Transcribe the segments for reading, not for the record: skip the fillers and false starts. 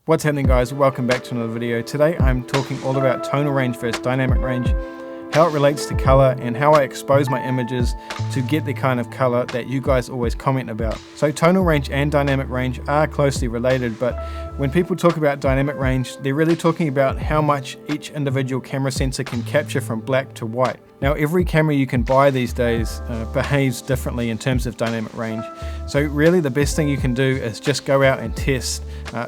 What's happening, guys? Welcome back to another video. Today I'm talking all about tonal range versus dynamic range, how it relates to color, and how I expose my images to get the kind of color that you guys always comment about. So tonal range and dynamic range are closely related, but when people talk about dynamic range, they're really talking about how much each individual camera sensor can capture from black to white. Now, every camera you can buy these days behaves differently in terms of dynamic range. So really the best thing you can do is just go out and test.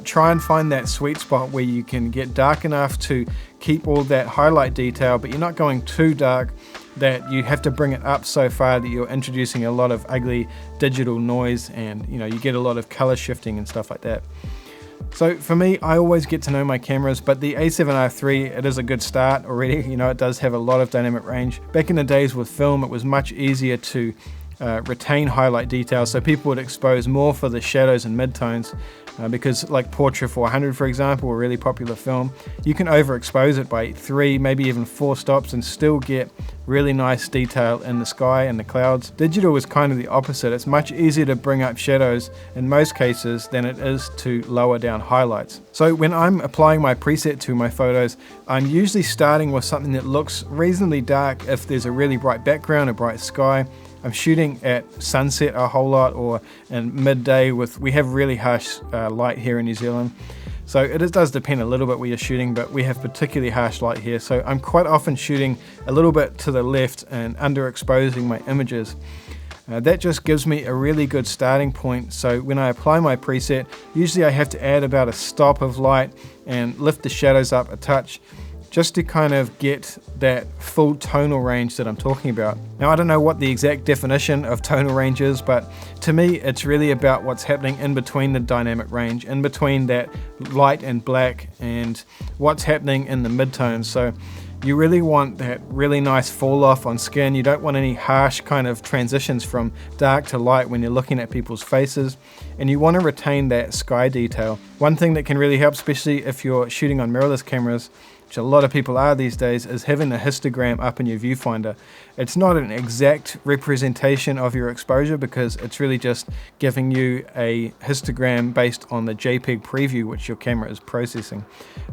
Try and find that sweet spot where you can get dark enough to keep all that highlight detail, but you're not going too dark that you have to bring it up so far that you're introducing a lot of ugly digital noise, and you get a lot of color shifting and stuff like that. So for me, I always get to know my cameras, but the A7R III, it is a good start already. It does have a lot of dynamic range. Back in the days with film, it was much easier to retain highlight details, so people would expose more for the shadows and midtones, because like Portra 400, for example, a really popular film, you can overexpose it by 3, maybe even 4 stops and still get really nice detail in the sky and the clouds. Digital is kind of the opposite. It's much easier to bring up shadows in most cases than it is to lower down highlights. So when I'm applying my preset to my photos, I'm usually starting with something that looks reasonably dark if there's a really bright background, a bright sky. I'm shooting at sunset a whole lot, or in midday. We have really harsh light here in New Zealand. So it does depend a little bit where you're shooting, but we have particularly harsh light here. So I'm quite often shooting a little bit to the left and underexposing my images. That just gives me a really good starting point. So when I apply my preset, usually I have to add about a stop of light and lift the shadows up a touch, just to kind of get that full tonal range that I'm talking about. Now, I don't know what the exact definition of tonal range is, but to me it's really about what's happening in between the dynamic range, in between that light and black, and what's happening in the midtones. So you really want that really nice fall off on skin. You don't want any harsh kind of transitions from dark to light when you're looking at people's faces, and you want to retain that sky detail. One thing that can really help, especially if you're shooting on mirrorless cameras, which a lot of people are these days, is having a histogram up in your viewfinder. It's not an exact representation of your exposure, because it's really just giving you a histogram based on the JPEG preview which your camera is processing.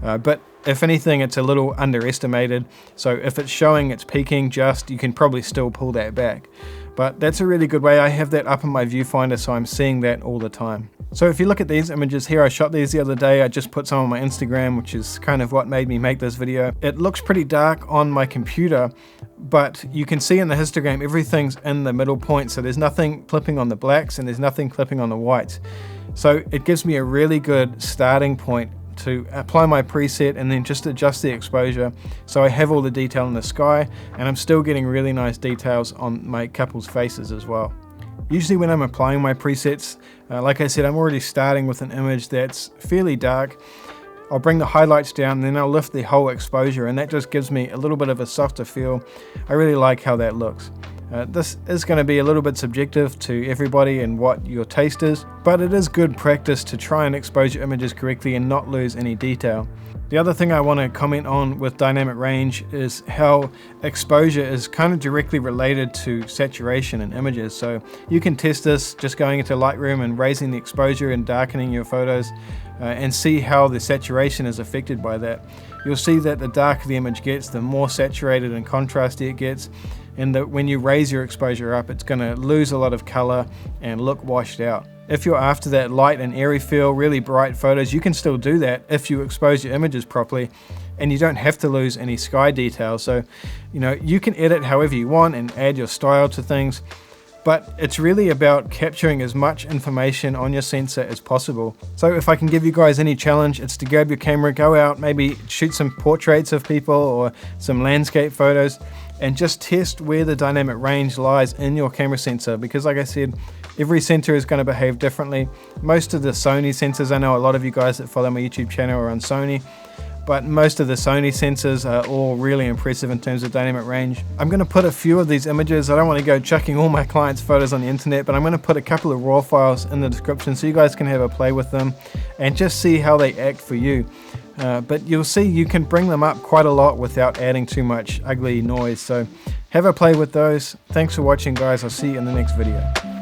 But if anything, it's a little underestimated. So if it's showing it's peaking just, you can probably still pull that back. But that's a really good way. I have that up in my viewfinder, so I'm seeing that all the time. So if you look at these images here, I shot these the other day. I just put some on my Instagram, which is kind of what made me make this video. It looks pretty dark on my computer, but you can see in the histogram everything's in the middle point, so there's nothing clipping on the blacks and there's nothing clipping on the whites. So it gives me a really good starting point to apply my preset and then just adjust the exposure so I have all the detail in the sky, and I'm still getting really nice details on my couple's faces as well. Usually when I'm applying my presets, like I said, I'm already starting with an image that's fairly dark. I'll bring the highlights down, and then I'll lift the whole exposure, and that just gives me a little bit of a softer feel. I really like how that looks. This is going to be a little bit subjective to everybody and what your taste is, but it is good practice to try and expose your images correctly and not lose any detail. The other thing I want to comment on with dynamic range is how exposure is kind of directly related to saturation in images. So you can test this just going into Lightroom and raising the exposure and darkening your photos, and see how the saturation is affected by that. You'll see that the darker the image gets, the more saturated and contrasty it gets, and that when you raise your exposure up, it's going to lose a lot of color and look washed out. If you're after that light and airy feel, really bright photos, you can still do that if you expose your images properly, and you don't have to lose any sky detail. So you can edit however you want and add your style to things, but it's really about capturing as much information on your sensor as possible. So if I can give you guys any challenge, it's to grab your camera, go out, maybe shoot some portraits of people or some landscape photos, and just test where the dynamic range lies in your camera sensor, because like I said, every sensor is going to behave differently. Most of the Sony sensors, I know a lot of you guys that follow my YouTube channel are on Sony, but most of the Sony sensors are all really impressive in terms of dynamic range. I'm going to put a few of these images. I don't want to go chucking all my clients' photos on the internet, but I'm going to put a couple of raw files in the description so you guys can have a play with them and just see how they act for you. But you'll see you can bring them up quite a lot without adding too much ugly noise. So have a play with those. Thanks for watching, guys. I'll see you in the next video.